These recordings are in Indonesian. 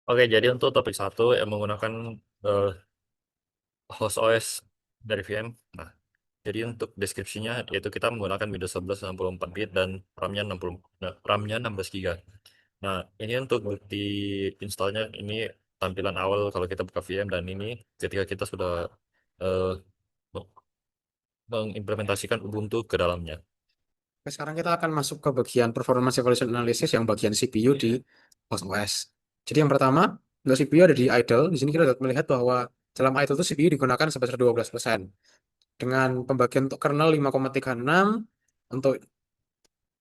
Oke, jadi untuk topik satu yang menggunakan eh, host OS dari VM. Nah, jadi untuk deskripsinya yaitu kita menggunakan Windows 11 64 bit dan RAM-nya 60, nah, RAM-nya 16 GB. Nah, ini untuk bukti installnya ini tampilan awal kalau kita buka VM dan ini ketika kita sudah eh, mengimplementasikan Ubuntu ke dalamnya. Oke, sekarang kita akan masuk ke bagian performance evaluation analysis yang bagian CPU di host OS. Jadi yang pertama, untuk CPU ada di idle. Di sini kita dapat melihat bahwa dalam idle itu CPU digunakan sebesar 12%. Dengan pembagian untuk kernel 5,36, untuk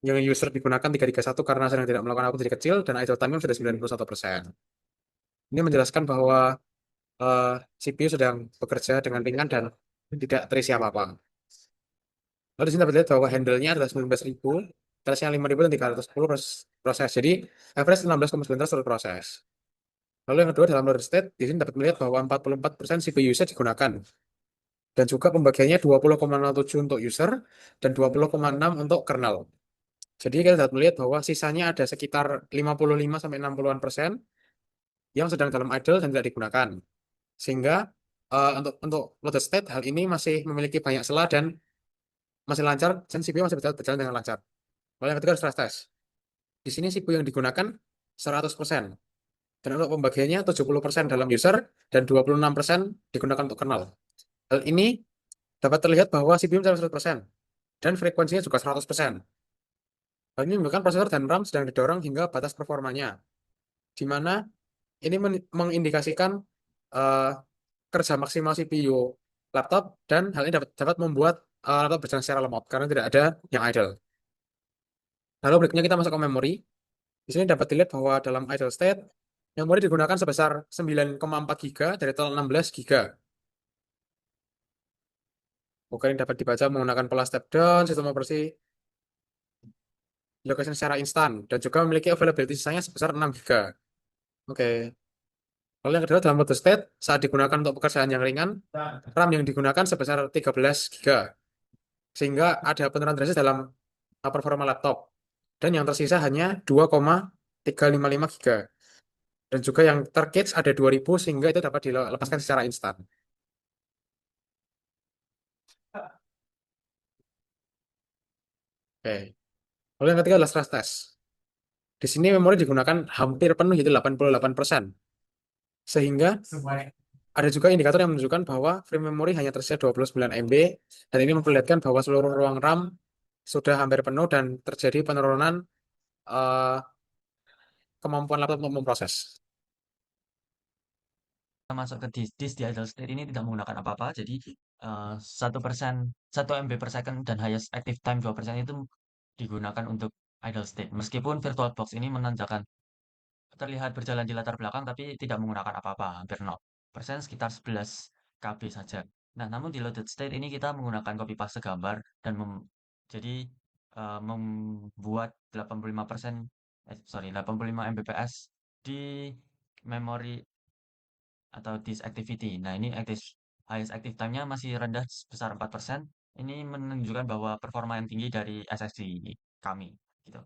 yang user digunakan 331 karena sedang tidak melakukan output jadi kecil, dan idle time sudah 91%. Ini menjelaskan bahwa eh, CPU sedang bekerja dengan ringan dan tidak terisi apa-apa. Lalu di sini dapat lihat bahwa handle-nya adalah 19.000, threshold 5.000 dan 310 proses. Jadi average 16,9 seluruh proses. Lalu yang kedua dalam loaded state, di sini dapat melihat bahwa 44% CPU usage digunakan. Dan juga pembagiannya 20,07 untuk user dan 20,6 untuk kernel. Jadi kita dapat melihat bahwa sisanya ada sekitar 55 sampai 60-an persen yang sedang dalam idle dan tidak digunakan. Sehingga untuk loaded state hal ini masih memiliki banyak celah dan masih lancar dan CPU masih berjalan dengan lancar. Lalu yang ketiga stress test. Di sini CPU yang digunakan 100%. Dan untuk pembagiannya 70% dalam user dan 26% digunakan untuk kernel. Hal ini dapat terlihat bahwa CPU mencapai 100% dan frekuensinya juga 100%. Hal ini menunjukkan prosesor dan RAM sedang didorong hingga batas performanya, di mana ini mengindikasikan eh, kerja maksimal CPU laptop dan hal ini dapat membuat laptop berjalan secara lemot karena tidak ada yang idle. Lalu berikutnya kita masuk ke memori. Di sini dapat dilihat bahwa dalam idle state, memori digunakan sebesar 9,4 GB dari total 16 GB. Bukan yang dapat dibaca menggunakan pola step down, sistem operasi dilakukan secara instan, dan juga memiliki availability sisanya sebesar 6 GB. Oke. Lalu yang kedua dalam mode state, saat digunakan untuk pekerjaan yang ringan, RAM yang digunakan sebesar 13 GB. Sehingga ada penurunan drastis dalam performa laptop. Dan yang tersisa hanya 2,355 GB. Dan juga yang tercache ada 2000 sehingga itu dapat dilepaskan secara instan. Oke. Lalu yang ketiga adalah stress test. Di sini memori digunakan hampir penuh yaitu 88%. Sehingga ada juga indikator yang menunjukkan bahwa frame memory hanya tersisa 29 MB dan ini memperlihatkan bahwa seluruh ruang RAM sudah hampir penuh dan terjadi penurunan eh, kemampuan laptop untuk memproses. Kita masuk ke disk di idle state ini tidak menggunakan apa-apa, jadi 1%, 1 MB per second dan highest active time 2% itu digunakan untuk idle state. Meskipun VirtualBox ini menandakan terlihat berjalan di latar belakang tapi tidak menggunakan apa-apa, hampir 0%, sekitar 11 KB saja. Nah, namun di loaded state ini kita menggunakan copy paste gambar dan jadi membuat 85%, 85 Mbps di memori atau disk activity. Nah, ini highest active time-nya masih rendah sebesar 4%. Ini menunjukkan bahwa performa yang tinggi dari SSD kami gitu.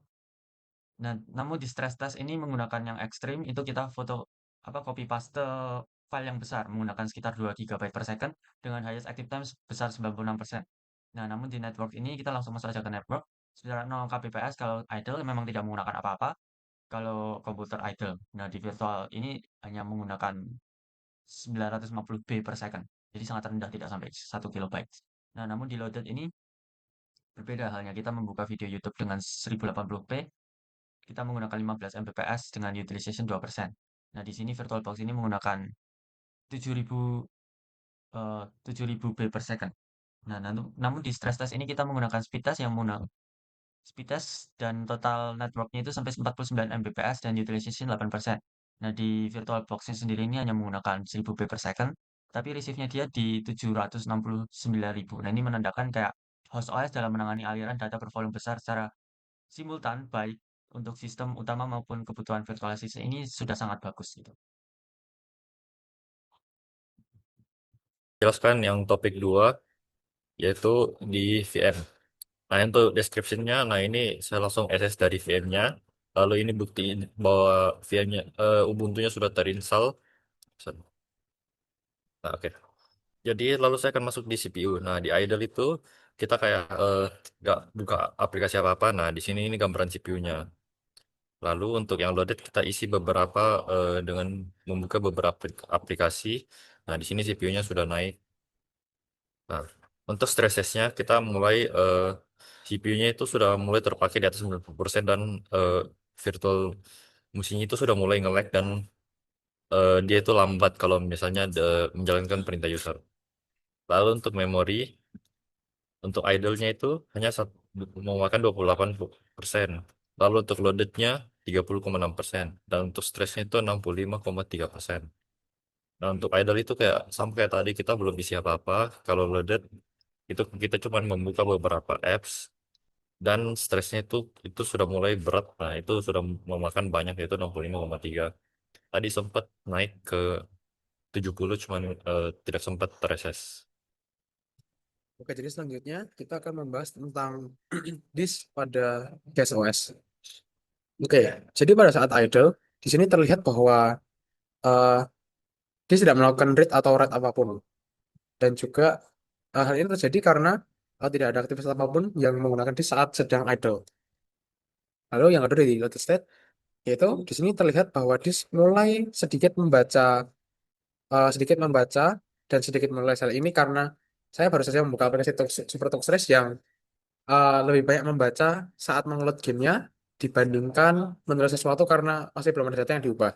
Nah, namun di stress test ini menggunakan yang ekstrim, itu kita foto copy paste file yang besar menggunakan sekitar 2 GB per second dengan highest active time sebesar 96%. Nah, namun di network ini kita langsung masuk aja ke network. Secara 0 kbps kalau idle memang tidak menggunakan apa-apa kalau komputer idle. Nah, di virtual ini hanya menggunakan 950 B per second. Jadi sangat rendah, tidak sampai 1 kilobyte. Nah, namun di loaded ini berbeda halnya. Kita membuka video YouTube dengan 1080p, kita menggunakan 15 Mbps dengan utilization 2%. Nah, di sini VirtualBox ini menggunakan 7000 7000 B per second. Nah, namun di stress test ini kita menggunakan speed test yang menggunakan speed test dan total networknya itu sampai 49 Mbps dan utilization 8%. Nah, di VirtualBox sendiri ini hanya menggunakan 1000 B per second, tapi receive-nya dia di 769.000. Nah, ini menandakan kayak host OS dalam menangani aliran data bervolume besar secara simultan, baik untuk sistem utama maupun kebutuhan virtualisasi ini sudah sangat bagus gitu. Jelaskan yang topik 2 yaitu di VM. Nah, untuk description-nya, nah ini saya langsung access dari VM-nya. Lalu ini buktiin bahwa VM-nya, Ubuntu-nya sudah terinstall. Nah, oke. Jadi lalu saya akan masuk di CPU. Nah, di idle itu kita kayak nggak buka aplikasi apa-apa. Nah, di sini ini gambaran CPU-nya. Lalu untuk yang loaded kita isi beberapa dengan membuka beberapa aplikasi. Nah, di sini CPU-nya sudah naik. Nah, untuk stress test-nya kita mulai CPU-nya itu sudah mulai terpakai di atas 90% dan virtual mesinnya itu sudah mulai nge-lag dan dia itu lambat kalau misalnya menjalankan perintah user. Lalu untuk memori, untuk idle-nya itu hanya memakan 28%. Lalu untuk loaded-nya 30,6%. Dan untuk stress-nya itu 65,3%. Nah, untuk idle itu kayak sama kayak tadi kita belum isi apa-apa. Kalau loaded itu kita cuma membuka beberapa apps dan stresnya itu sudah mulai berat. Nah, itu sudah memakan banyak yaitu 65,3. Tadi sempat naik ke 70 cuman tidak sempat tereses. Oke, jadi selanjutnya kita akan membahas tentang disk pada cache OS. Oke, jadi pada saat idle, di sini terlihat bahwa eh, dia tidak melakukan read atau write apapun. Dan juga hal ini terjadi karena tidak ada aktivitas apapun yang menggunakan disk saat sedang idle. Lalu yang kedua di loaded state, yaitu di sini terlihat bahwa disk mulai sedikit membaca dan sedikit menulis. Hal ini karena saya baru saja membuka aplikasi Super Stress yang lebih banyak membaca saat mengeload gamenya dibandingkan menulis sesuatu karena masih belum ada data yang diubah.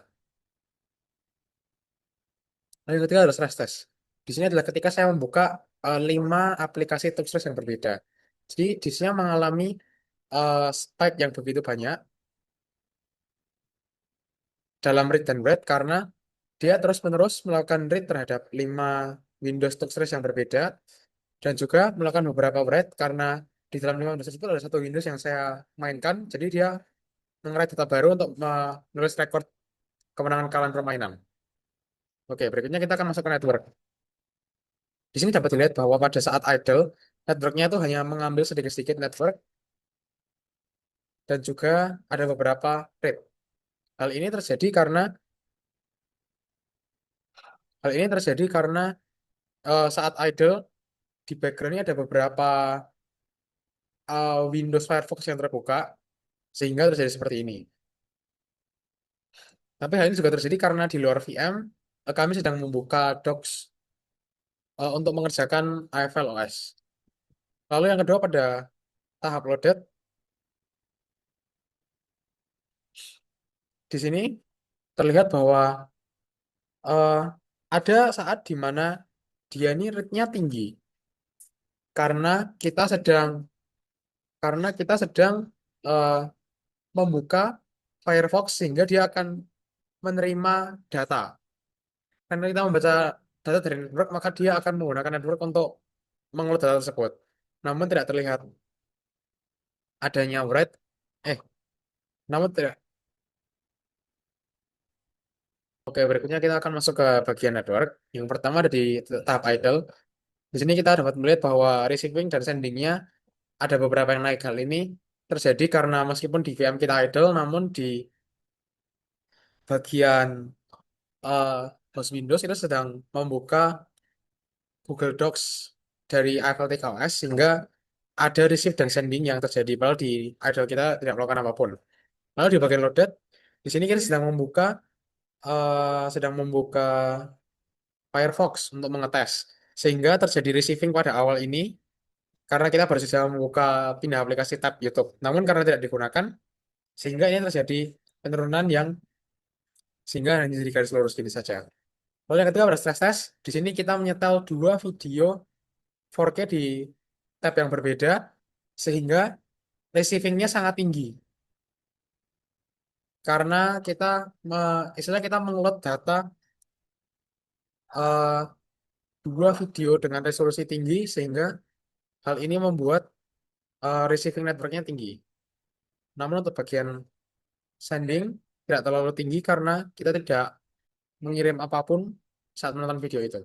Lalu yang ketiga adalah stress test. Di sini adalah ketika saya membuka 5 aplikasi Stress yang berbeda. Jadi di sini mengalami spike yang begitu banyak dalam read dan write karena dia terus-menerus melakukan read terhadap 5 Windows Stress yang berbeda dan juga melakukan beberapa write karena di dalam 5 Windows itu ada satu Windows yang saya mainkan, jadi dia mengerai data baru untuk menulis rekor kemenangan kalian permainan. Oke, berikutnya kita akan masuk ke network. Di sini dapat dilihat bahwa pada saat idle, networknya itu hanya mengambil sedikit-sedikit network dan juga ada beberapa read. Hal ini terjadi karena hal ini terjadi karena saat idle di backgroundnya ada beberapa Windows Firefox yang terbuka sehingga terjadi seperti ini. Tapi hal ini juga terjadi karena di luar VM kami sedang membuka docs untuk mengerjakan AFL OS. Lalu yang kedua pada tahap loaded, di sini terlihat bahwa eh, ada saat di mana dia ini rate-nya tinggi karena kita sedang eh, membuka Firefox sehingga dia akan menerima data. Karena kita membaca data dari network, maka dia akan menggunakan network untuk mengelola data tersebut. Namun tidak terlihat adanya write, eh, namun tidak. Oke, berikutnya kita akan masuk ke bagian network. Yang pertama ada di tahap idle. Di sini kita dapat melihat bahwa receiving dan sendingnya ada beberapa yang naik. Hal ini terjadi karena meskipun di VM kita idle, namun di bagian eh, host Windows kita sedang membuka Google Docs dari Eiffel TKOS sehingga ada receive dan sending yang terjadi. Padahal di idle kita tidak melakukan apapun. Lalu di bagian loaded, di sini kita sedang membuka Firefox untuk mengetes sehingga terjadi receiving pada awal ini karena kita baru saja membuka pindah aplikasi tab YouTube. Namun karena tidak digunakan, sehingga ini terjadi penurunan yang sehingga hanya jadi garis lurus gini saja. Lalu yang ketiga pada stress test. Di sini kita menyetel dua video 4K di tab yang berbeda, sehingga receivingnya sangat tinggi. Karena kita, istilahnya kita mengeload data eh, dua video dengan resolusi tinggi, sehingga hal ini membuat receiving networknya tinggi. Namun untuk bagian sending tidak terlalu tinggi karena kita tidak mengirim apapun saat menonton video itu.